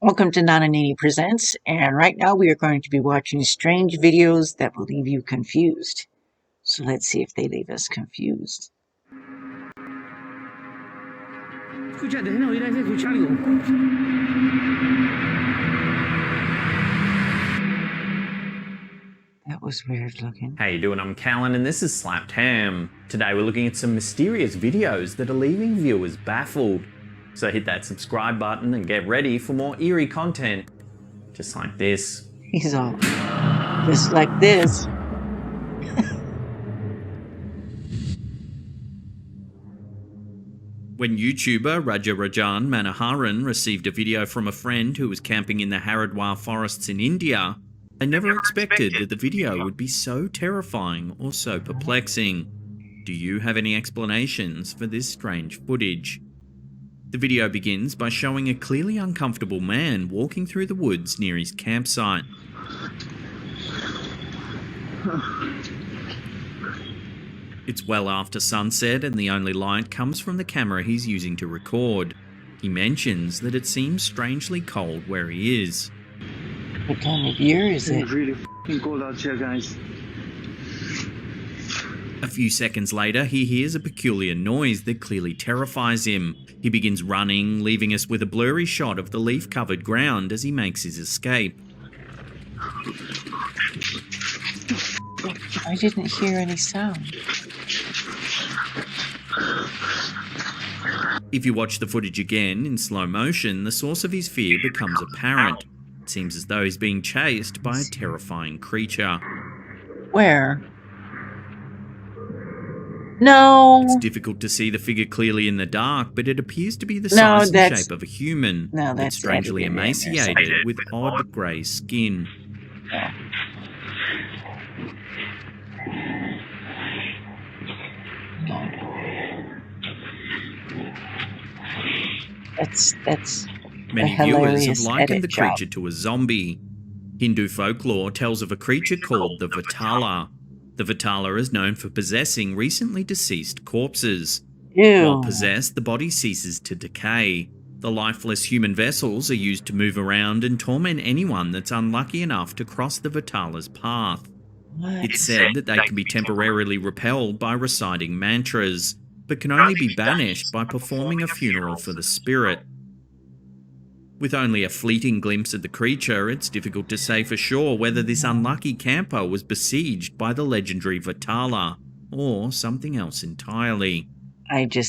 Welcome to Nini Presents, and right now we are going to be watching strange videos that will leave you confused. So let's see if they leave us confused. That was weird looking. How you doing? I'm Callan and this is Slapped Ham. Today we're looking at some mysterious videos that are leaving viewers baffled. So hit that subscribe button and get ready for more eerie content. Just like this. He's all just like this. When YouTuber Raja Rajan Manoharan received a video from a friend who was camping in the Haridwar forests in India, they never expected that the video would be so terrifying or so perplexing. Do you have any explanations for this strange footage? The video begins by showing a clearly uncomfortable man walking through the woods near his campsite. It's well after sunset and the only light comes from the camera he's using to record. He mentions that it seems strangely cold where he is. What time of year is it? It's really f***ing cold out here, guys. A few seconds later, he hears a peculiar noise that clearly terrifies him. He begins running, leaving us with a blurry shot of the leaf-covered ground as he makes his escape. I didn't hear any sound. If you watch the footage again in slow motion, the source of his fear becomes apparent. It seems as though he's being chased by a terrifying creature. Where? No. It's difficult to see the figure clearly in the dark, but it appears to be the size and shape of a human, but strangely emaciated with odd grey skin. That's Many viewers have likened the creature to a zombie. Hindu folklore tells of a creature called the Vatala. The Vatala is known for possessing recently deceased corpses. Ew. While possessed, the body ceases to decay. The lifeless human vessels are used to move around and torment anyone that's unlucky enough to cross the Vatala's path. It's said that they can be temporarily repelled by reciting mantras, but can only be banished by performing a funeral for the spirit. With only a fleeting glimpse of the creature, it's difficult to say for sure whether this unlucky camper was besieged by the legendary Vatala, or something else entirely.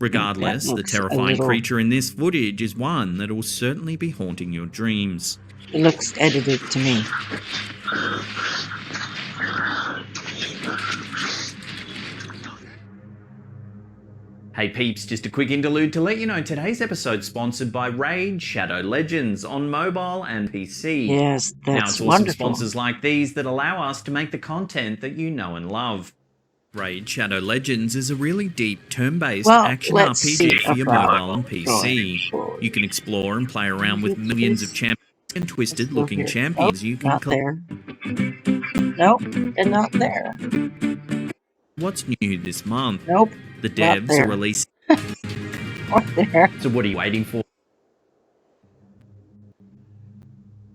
Regardless, the terrifying creature in this footage is one that will certainly be haunting your dreams. It looks edited to me. Hey peeps, just a quick interlude to let you know today's episode's sponsored by Raid Shadow Legends on mobile and PC. Yes, that's now it's awesome wonderful. Sponsors like these that allow us to make the content that you know and love. Raid Shadow Legends is a really deep turn-based action RPG for your mobile and PC. You can explore and play around with millions of champions and twisted-looking champions you can collect. Nope, they're not there. What's new this month? Nope. The devs are releasing. There. So what are you waiting for?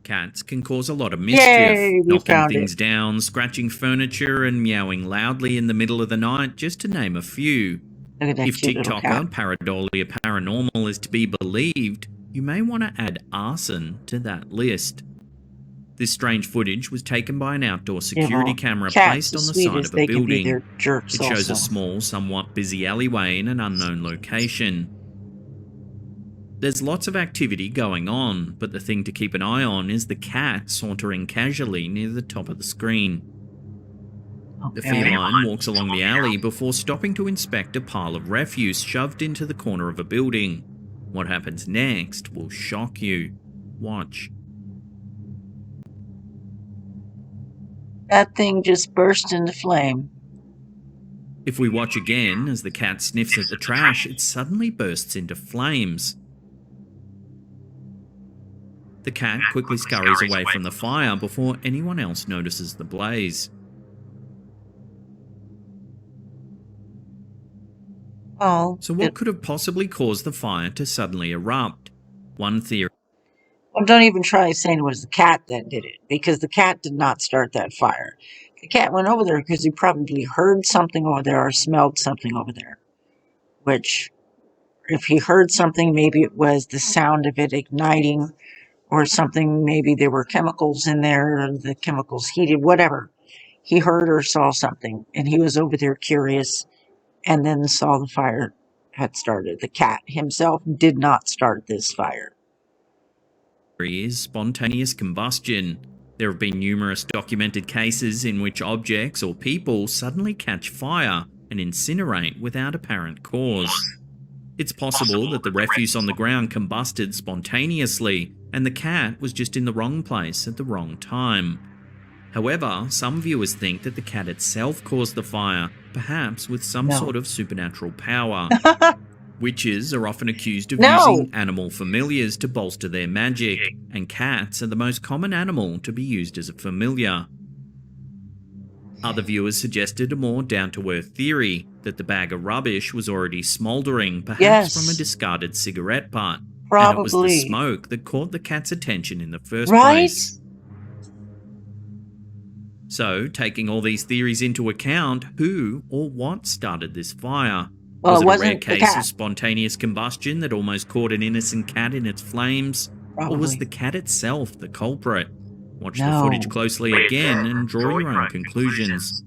Cats can cause a lot of mischief, knocking things down, scratching furniture, and meowing loudly in the middle of the night, just to name a few. If TikToker Paranormal is to be believed, you may want to add arson to that list. This strange footage was taken by an outdoor security camera placed on the side of a building. It shows a small, somewhat busy alleyway in an unknown location. There's lots of activity going on, but the thing to keep an eye on is the cat sauntering casually near the top of the screen. The feline walks along the alley before stopping to inspect a pile of refuse shoved into the corner of a building. What happens next will shock you. Watch. That thing just burst into flame. If we watch again, as the cat sniffs at the trash, it suddenly bursts into flames. The cat quickly scurries away from the fire before anyone else notices the blaze. So what could have possibly caused the fire to suddenly erupt? One theory Well, don't even try saying it was the cat that did it, because the cat did not start that fire. The cat went over there because he probably heard something over there or smelled something over there. Which, if he heard something, maybe it was the sound of it igniting or something. Maybe there were chemicals in there, or the chemicals heated, whatever. He heard or saw something, and he was over there curious, and then saw the fire had started. The cat himself did not start this fire. Is spontaneous combustion. There have been numerous documented cases in which objects or people suddenly catch fire and incinerate without apparent cause. It's possible that the refuse on the ground combusted spontaneously and the cat was just in the wrong place at the wrong time. However, some viewers think that the cat itself caused the fire, perhaps with some sort of supernatural power. Witches are often accused of using animal familiars to bolster their magic, and cats are the most common animal to be used as a familiar. Other viewers suggested a more down-to-earth theory that the bag of rubbish was already smouldering, perhaps from a discarded cigarette butt, and it was the smoke that caught the cat's attention in the first place. So, taking all these theories into account, who or what started this fire? Was it a rare case of spontaneous combustion that almost caught an innocent cat in its flames? Or was the cat itself the culprit? Watch the footage closely again and draw your own conclusions.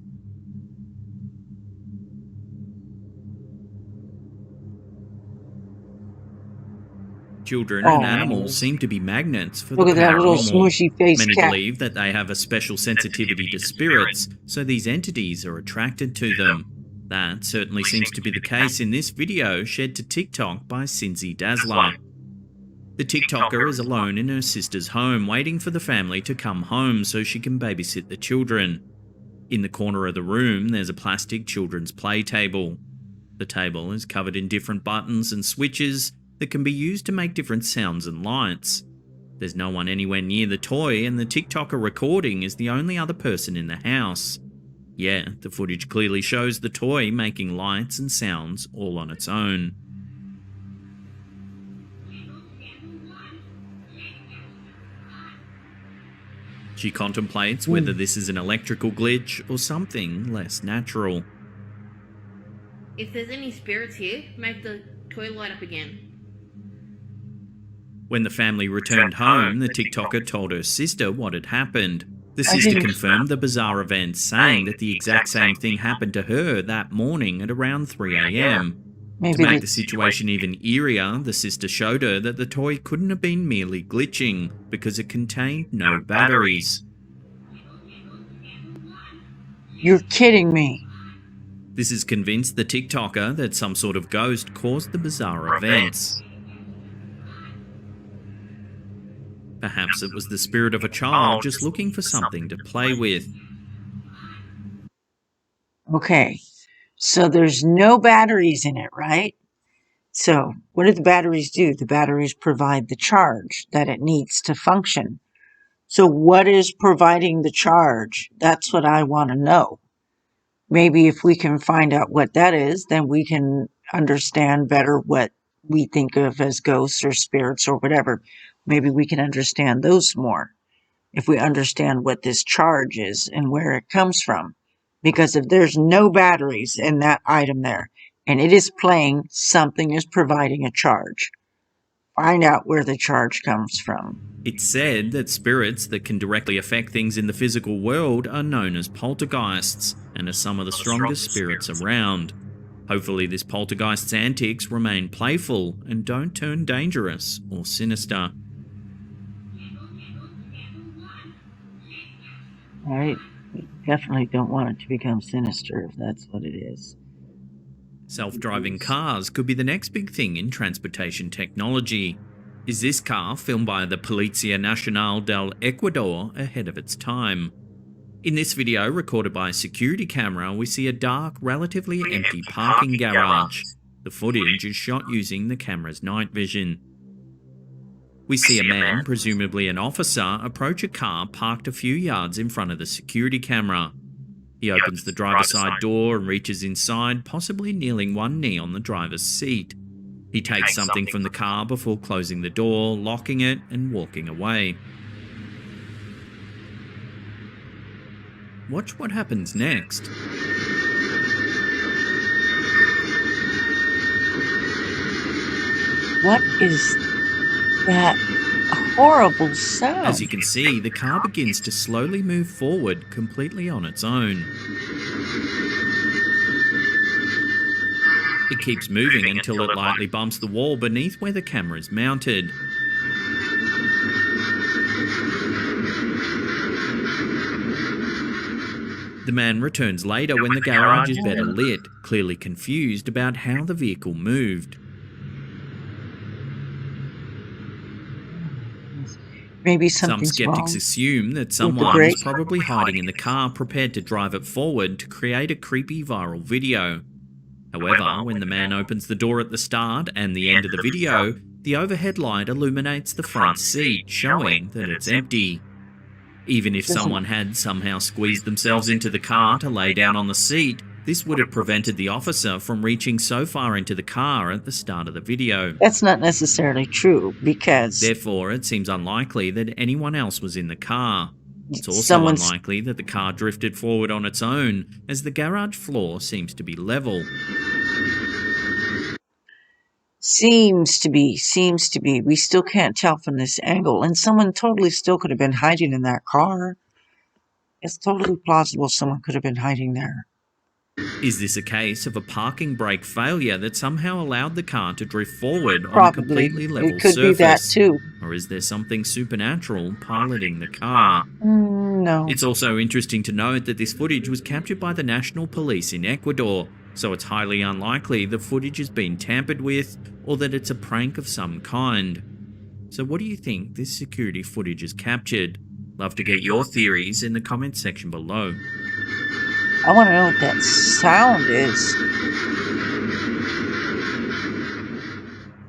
Children and animals seem to be magnets for the paranormal. That little smooshy face Many believe that they have a special sensitivity to spirits, so these entities are attracted to them. That certainly seems to be the case in this video shared to TikTok by Cinzy Dazzler. The TikToker is alone in her sister's home waiting for the family to come home so she can babysit the children. In the corner of the room, there's a plastic children's play table. The table is covered in different buttons and switches that can be used to make different sounds and lights. There's no one anywhere near the toy, and the TikToker recording is the only other person in the house. Yeah, the footage clearly shows the toy making lights and sounds all on its own. She contemplates whether this is an electrical glitch or something less natural. If there's any spirits here, make the toy light up again. When the family returned home, the TikToker told her sister what had happened. The sister confirmed the bizarre event, saying that the exact same thing happened to her that morning at around 3 a.m. To make the situation even eerier, the sister showed her that the toy couldn't have been merely glitching because it contained no batteries. You're kidding me. This has convinced the TikToker that some sort of ghost caused the bizarre events. Perhaps it was the spirit of a child just looking for something to play with. Okay, so there's no batteries in it, right? So what do the batteries do? The batteries provide the charge that it needs to function. So what is providing the charge? That's what I want to know. Maybe if we can find out what that is, then we can understand better what we think of as ghosts or spirits or whatever. Maybe we can understand those more if we understand what this charge is and where it comes from. Because if there's no batteries in that item there, and it is playing, something is providing a charge. Find out where the charge comes from. It's said that spirits that can directly affect things in the physical world are known as poltergeists, and are some of the strongest spirits around. Hopefully this poltergeist's antics remain playful and don't turn dangerous or sinister. Right? We definitely don't want it to become sinister if that's what it is. Self-driving cars could be the next big thing in transportation technology. Is this car, filmed by the Policía Nacional del Ecuador, ahead of its time? In this video, recorded by a security camera, we see a dark, relatively empty parking garage. The footage is shot using the camera's night vision. We see a man, presumably an officer, approach a car parked a few yards in front of the security camera. He opens the driver's side door and reaches inside, possibly kneeling one knee on the driver's seat. He takes something from the car before closing the door, locking it, and walking away. Watch what happens next. What is that horrible sound? As you can see, the car begins to slowly move forward completely on its own. It keeps moving until it lightly bumps the wall beneath where the camera is mounted. The man returns later when the garage is better lit, clearly confused about how the vehicle moved. Maybe Some skeptics assume that someone is probably hiding in the car, prepared to drive it forward to create a creepy viral video. However, when the man opens the door at the start and the end of the video, the overhead light illuminates the front seat, showing that it's empty. Even if someone had somehow squeezed themselves into the car to lay down on the seat, this would have prevented the officer from reaching so far into the car at the start of the video. That's not necessarily true, because therefore it seems unlikely that anyone else was in the car. It's also unlikely that the car drifted forward on its own, as the garage floor seems to be level. Seems to be. We still can't tell from this angle, and someone totally still could have been hiding in that car. It's totally plausible someone could have been hiding there. Is this a case of a parking brake failure that somehow allowed the car to drift forward on a completely level surface? It could be that too. Or is there something supernatural piloting the car? No. It's also interesting to note that this footage was captured by the National Police in Ecuador, so it's highly unlikely the footage has been tampered with or that it's a prank of some kind. So what do you think this security footage has captured? Love to get your theories in the comments section below. I want to know what that sound is,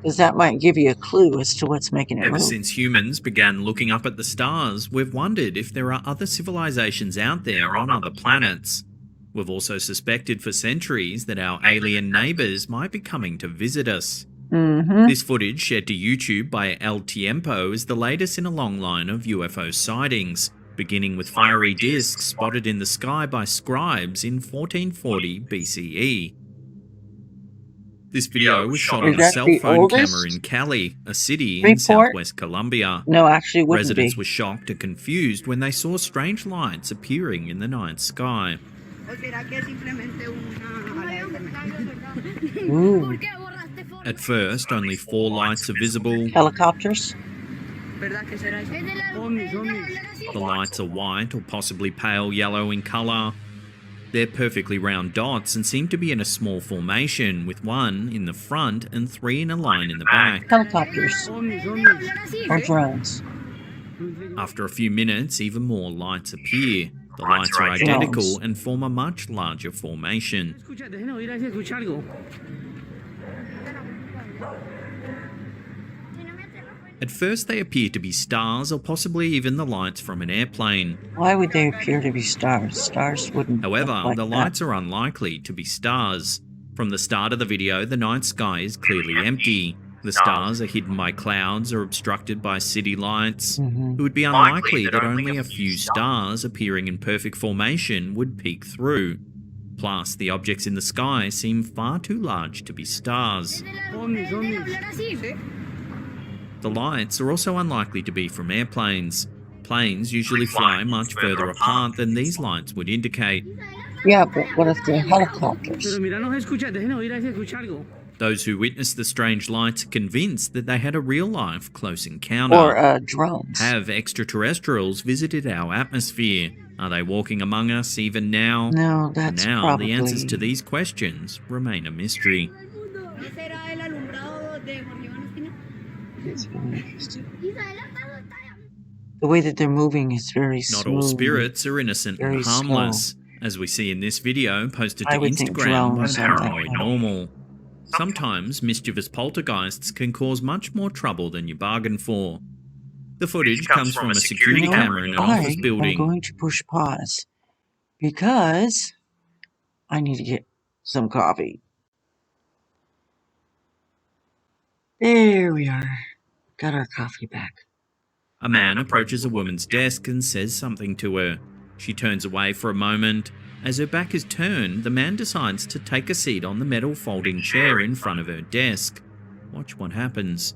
because that might give you a clue as to what's making it move. Ever since humans began looking up at the stars, we've wondered if there are other civilizations out there on other planets. We've also suspected for centuries that our alien neighbours might be coming to visit us. This footage, shared to YouTube by El Tiempo, is the latest in a long line of UFO sightings, beginning with fiery discs spotted in the sky by scribes in 1440 BCE. This video was shot on a cell phone camera in Cali, a city in southwest Colombia. No, actually wouldn't Residents be. were shocked and confused when they saw strange lights appearing in the night sky. Ooh. At first, only 4 lights are visible. Helicopters? The lights are white or possibly pale yellow in colour. They're perfectly round dots and seem to be in a small formation, with 1 in the front and 3 in a line in the back. Helicopters. Or drones. After a few minutes, even more lights appear. The lights are identical and form a much larger formation. At first they appear to be stars or possibly even the lights from an airplane. Why would they appear to be stars? Stars wouldn't. However, the lights are unlikely to be stars. From the start of the video, the night sky is clearly empty. The stars are hidden by clouds or obstructed by city lights. It would be unlikely that only a few stars appearing in perfect formation would peek through. Plus, the objects in the sky seem far too large to be stars. The lights are also unlikely to be from airplanes. Planes usually fly much further apart than these lights would indicate. Yeah, but what if they're helicopters? Those who witnessed the strange lights are convinced that they had a real-life close encounter. Or drones. Have extraterrestrials visited our atmosphere? Are they walking among us even now? No, that's For now, probably... the answers to these questions remain a mystery. It's very interesting. The way that they're moving is very smooth. Not all spirits are innocent and harmless, as we see in this video posted to Instagram by Paranormal. Sometimes mischievous poltergeists can cause much more trouble than you bargained for. The footage comes from a security camera in an office building. I'm going to push pause because I need to get some coffee. There we are. Got our coffee back. A man approaches a woman's desk and says something to her. She turns away for a moment. As her back is turned, the man decides to take a seat on the metal folding chair in front of her desk. Watch what happens.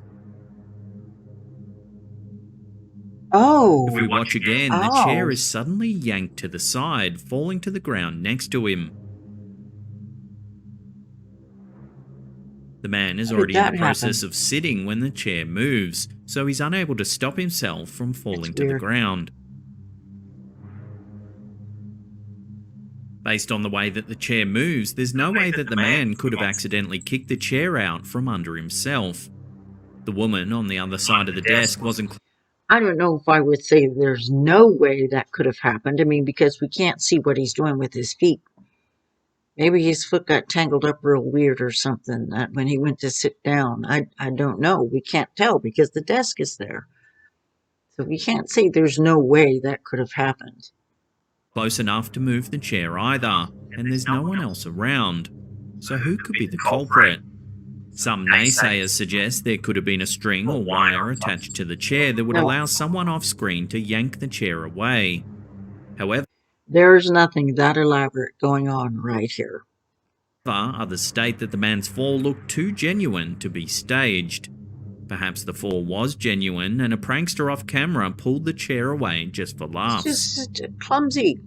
Oh. If we watch again, the chair is suddenly yanked to the side, falling to the ground next to him. The man is already in the process of sitting when the chair moves, so he's unable to stop himself from falling to the ground. Based on the way that the chair moves, there's no way that the man could have accidentally kicked the chair out from under himself. The woman on the other side of the desk wasn't... I don't know if I would say there's no way that could have happened. I mean, because we can't see what he's doing with his feet. Maybe his foot got tangled up real weird or something when he went to sit down. I don't know. We can't tell because the desk is there. So we can't say there's no way that could have happened. Close enough to move the chair either, and there's no one else around. So who could be the culprit? Some naysayers suggest there could have been a string or wire attached to the chair that would allow someone off screen to yank the chair away. However, there's nothing that elaborate going on right here. Others state that the man's fall looked too genuine to be staged. Perhaps the fall was genuine and a prankster off camera pulled the chair away just for laughs. It's just clumsy.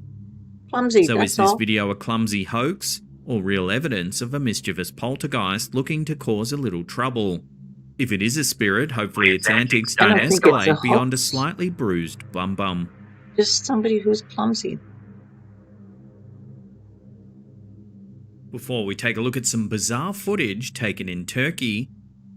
Clumsy, so that's is this all. video a clumsy hoax or real evidence of a mischievous poltergeist looking to cause a little trouble? If it is a spirit, hopefully its antics don't escalate beyond a slightly bruised bum. Just somebody who's clumsy. Before we take a look at some bizarre footage taken in Turkey,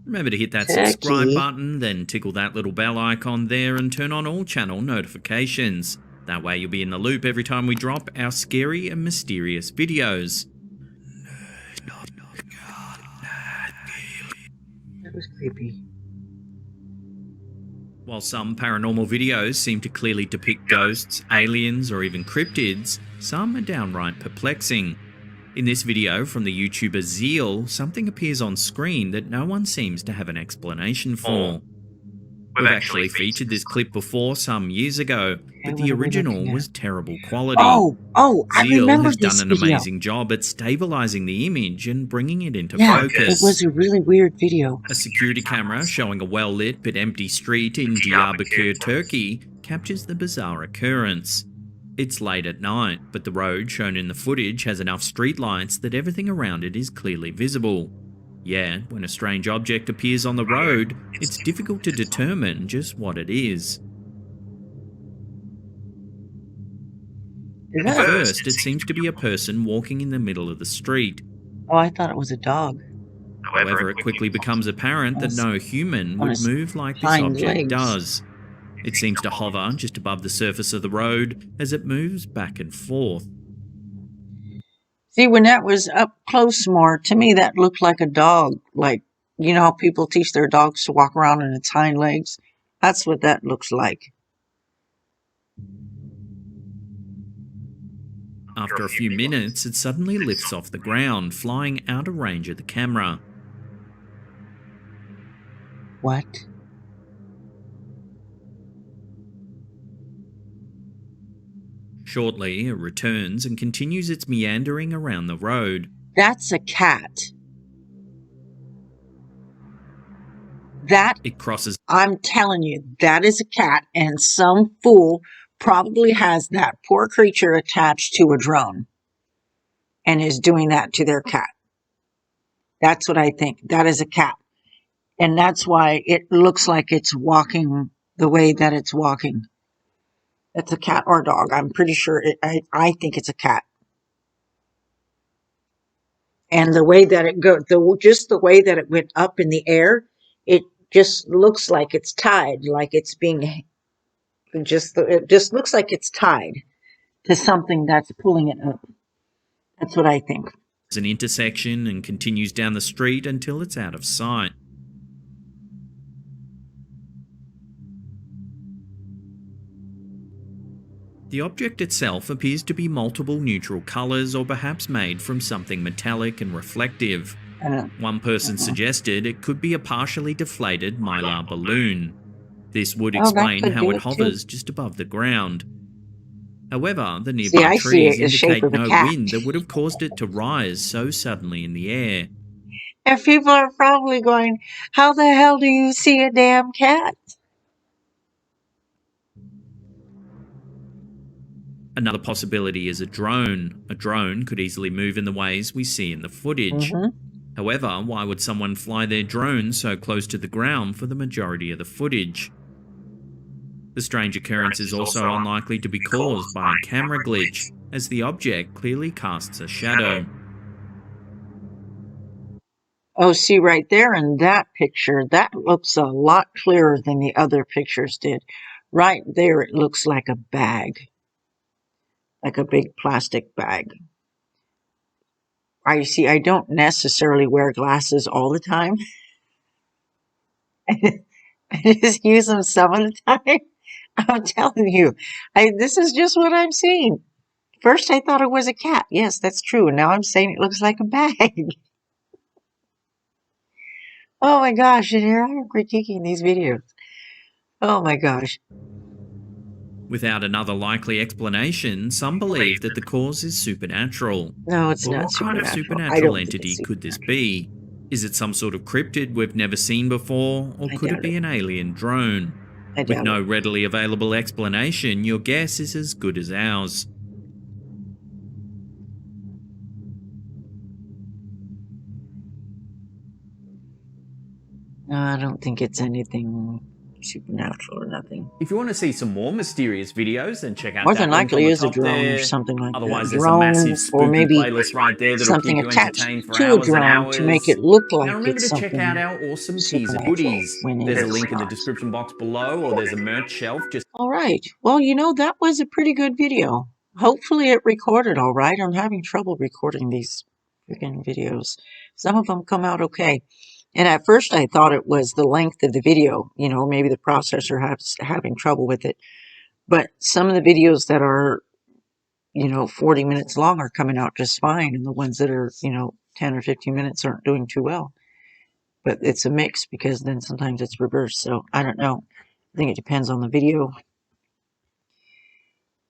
remember to hit that subscribe button, then tickle that little bell icon there and turn on all channel notifications. That way you'll be in the loop every time we drop our scary and mysterious videos. That was creepy. While some paranormal videos seem to clearly depict ghosts, aliens, or even cryptids, some are downright perplexing. In this video from the YouTuber Zeal, something appears on screen that no one seems to have an explanation for. We've actually featured this clip before some years ago, but the original was terrible quality. I remember Zeal has done an video. amazing job at stabilizing the image and bringing it into focus. It was a really weird video. A security camera showing a well-lit but empty street in Diyarbakir, Turkey, captures the bizarre occurrence. It's late at night, but the road shown in the footage has enough streetlights that everything around it is clearly visible. Yet, when a strange object appears on the road, it's difficult to determine just what it is. At first, it seems to be a person walking in the middle of the street. Oh, I thought it was a dog. However, it quickly becomes apparent that no human would move like this object does. It seems to hover just above the surface of the road as it moves back and forth. See, when that was up close more, to me that looked like a dog. Like, you know how people teach their dogs to walk around on its hind legs? That's what that looks like. After a few minutes, it suddenly lifts off the ground, flying out of range of the camera. What? Shortly, it returns and continues its meandering around the road. That's a cat. It crosses. I'm telling you, that is a cat, and some fool probably has that poor creature attached to a drone and is doing that to their cat. That's what I think. That is a cat. And that's why it looks like it's walking the way that it's walking. It's a cat or a dog. I'm pretty sure I think it's a cat. And the way that it goes, just the way that it went up in the air, it just looks like it's tied, like it's being it just looks like it's tied to something that's pulling it up. That's what I think. It's an intersection and continues down the street until it's out of sight. The object itself appears to be multiple neutral colours or perhaps made from something metallic and reflective. One person suggested it could be a partially deflated mylar balloon. This would that explain could how be it it, too. hovers just above the ground. However, the See, nearby I see it trees in the shape indicate of a no cat. wind that would have caused it to rise so suddenly in the air. And people are probably going, how the hell do you see a damn cat? Another possibility is a drone. A drone could easily move in the ways we see in the footage. However, why would someone fly their drone so close to the ground for the majority of the footage? The strange occurrence is also unlikely to be caused by a camera glitch, as the object clearly casts a shadow. Oh, see right there in that picture, that looks a lot clearer than the other pictures did. Right there, it looks like a bag, like a big plastic bag. I see, I don't necessarily wear glasses all the time. I just use them some of the time. I'm telling you, this is just what I'm seeing. First, I thought it was a cat. Yes, that's true. And now I'm saying it looks like a bag. Oh my gosh, and here I am critiquing these videos. Oh my gosh. Without another likely explanation, some believe that the cause is supernatural. No, it's But not what kind of supernatural. I supernatural don't think entity it's could this supernatural. be? Is it some sort of cryptid we've never seen before, or I could it doubt be it. an alien drone? I With doubt no it. readily available explanation, your guess is as good as ours. No, I don't think it's anything supernatural or nothing. If you want to see some more mysterious videos, then check out More that than link on likely the is a top drone or there. something like that. Otherwise, A there's a massive drone, or spooky maybe playlist right there that'll something keep you attached entertained for to a hours and drone to make hours. it look Now like remember it's to check out something our awesome teas and supernatural hoodies. when it There's a is link in the not. description box below, or there's a merch shelf just All right. Well, that was a pretty good video. Hopefully it recorded all right. I'm having trouble recording these freaking videos. Some of them come out okay. And at first I thought it was the length of the video. Maybe the processor has having trouble with it. But some of the videos that are, 40 minutes long are coming out just fine. And the ones that are, 10 or 15 minutes aren't doing too well. But it's a mix because then sometimes it's reversed. So I don't know. I think it depends on the video.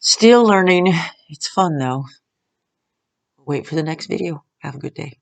Still learning. It's fun though. Wait for the next video. Have a good day.